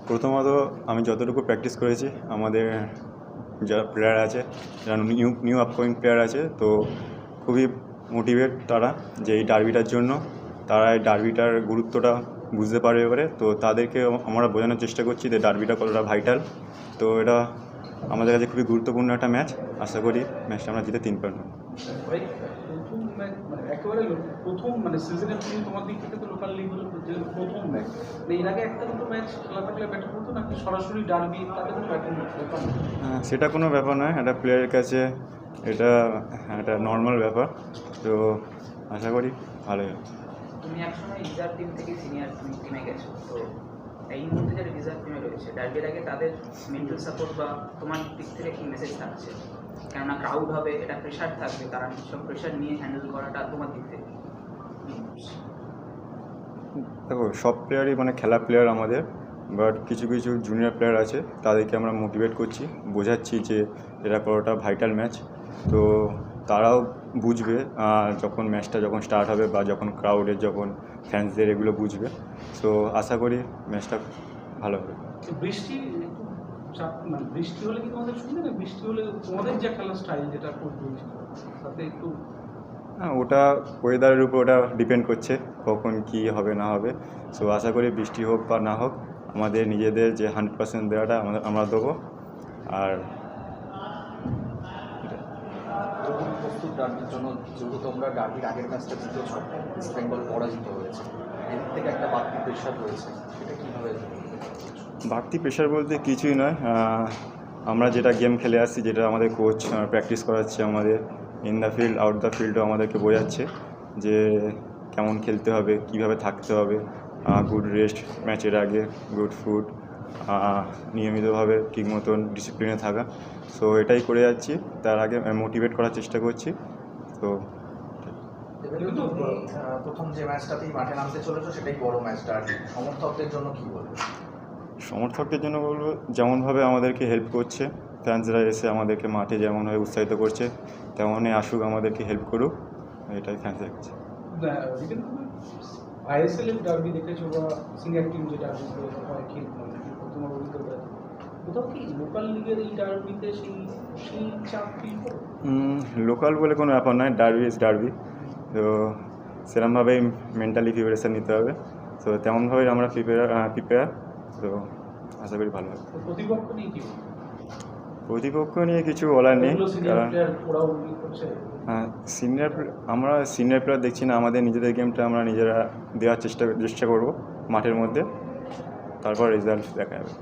প্রথমত আমি যতটুকু প্র্যাকটিস করেছি, আমাদের যারা প্লেয়ার আছে, যারা নিউ আপকামিং প্লেয়ার আছে, তো খুবই মোটিভেট তারা যে এই ডার্বিটার জন্য। তারা এই ডার্বিটার গুরুত্বটা বুঝতে পারবে এবারে, তো তাদেরকে আমরা বোঝানোর চেষ্টা করছি যে ডার্বিটা কতটা ভাইটাল। তো এটা আমাদের কাছে খুবই গুরুত্বপূর্ণ একটা ম্যাচ। আশা করি ম্যাচটা আমরা জিতে 3 পয়েন্ট। প্রথম ম্যাচ একেবারে প্রথম সিজনের তুমি তোমার দিক থেকে তো লোকাল লিগ হলো যে প্রথম ম্যাচ, এর আগে একটা দুটো ম্যাচ খেলা থাকলে ব্যাটার হতো নাকি সরাসরি ডার্বি তাতে কোনো ব্যাপার হ্যাঁ, সেটা কোনো ব্যাপার নয়, একটা প্লেয়ারের কাছে এটা একটা নর্মাল ব্যাপার। তো আশা করি ভালোই হবে। তুমি একসময় রিজার্ভ টিম থেকে সিনিয়র টিমে গেছো, তো এই মুহূর্তে যারা রিজার্ভ টিমে রয়েছে ডার্বির আগে তাদের মেন্টাল সাপোর্ট বা তোমার দিক থেকে কী মেসেজ থাকছে? কেননা ক্রাউড হবে, এটা প্রেশার থাকবে, তারা সব প্রেশার নিয়ে হ্যান্ডেল করাটা তোমার দিক থেকে। দেখো, সব প্লেয়ারই খেলা প্লেয়ার আমাদের, বাট কিছু কিছু জুনিয়র প্লেয়ার আছে, তাদেরকে আমরা মোটিভেট করছি, বোঝাচ্ছি যে এটা কতটা ভাইটাল ম্যাচ। তো তারাও বুঝবে যখন ম্যাচটা স্টার্ট হবে বা যখন ক্রাউডের ফ্যান্সদের এগুলো বুঝবে। তো আশা করি ম্যাচটা ভালো হবে। বৃষ্টি বৃষ্টি হলে কি তোমাদের শুনবে না? বৃষ্টি হলে তোমাদের যে খেলার স্টাইল যেটা তাতে একটু ওটা ওয়েদারের উপর ওটা ডিপেন্ড করছে কখন কি হবে না হবে। সো আশা করি বৃষ্টি হোক বা না হোক, আমাদের নিজেদের যে 100% দেওয়াটা আমরা দেবো। আর প্রস্তুত ডার্বির জন্য, যেহেতু তোমরা ডার্বির আগের ম্যাচটা জিতেছ, ইস্ট বেঙ্গল পরাজিত হয়েছে, এদিক থেকে একটা বাড়তি প্রেশার রয়েছে, সেটা কীভাবে? বাড়তি প্রেশার বলতে কিছুই নয়, আমরা যেটা গেম খেলে আসছি, যেটা আমাদের কোচ প্র্যাকটিস করাচ্ছে আমাদের in the field out the ফিল্ডও আমাদেরকে বোঝাচ্ছে যে কেমন খেলতে হবে, কীভাবে থাকতে হবে, গুড রেস্ট ম্যাচের আগে, গুড ফুড, নিয়মিতভাবে ঠিক মতন ডিসিপ্লিনে থাকা। সো এটাই করে যাচ্ছি, তার আগে মোটিভেট করার চেষ্টা করছি। তো প্রথম যে ম্যাচটাতেই মাঠে নামতে চলেছো, সেটাই বড় ম্যাচটা, আর সমর্থকদের জন্য কী বলবো? সমর্থকদের জন্য বলবো, যেমনভাবে আমাদেরকে হেল্প করছে ফ্যান্সরা, এসে আমাদেরকে মাঠে যেমনভাবে উৎসাহিত করছে, তেমনই আসুক, আমাদেরকে হেল্প করুক, এটাই ফ্যান্সের কাছে। আইএসএল এর ডার্বি দেখেছো বা সিনিয়র টিম যেটা তোমার অভিজ্ঞতা, কোথাও কি লোকাল লিগের এই ডার্বিতে সেই চাপ ফিল করো? লোকাল বলে কোনো ব্যাপার নয়, ডার্বি ইজ ডার্বি। তো সেরকমভাবেই মেন্টালি প্রিপারেশান নিতে হবে। তো তেমনভাবেই আমরা প্রিপেয়ার। তো আশা করি ভালো হবে। প্রতিপক্ষ নিয়ে কি প্রতিপক্ষ নিয়ে কিছু বলার নেই, কারণ আমরা সিনিয়র প্লেয়ার দেখছি না, আমাদের নিজেদের গেমটা আমরা নিজেরা দেওয়ার চেষ্টা করব মাঠের মধ্যে, তারপর রেজাল্ট দেখা যাবে।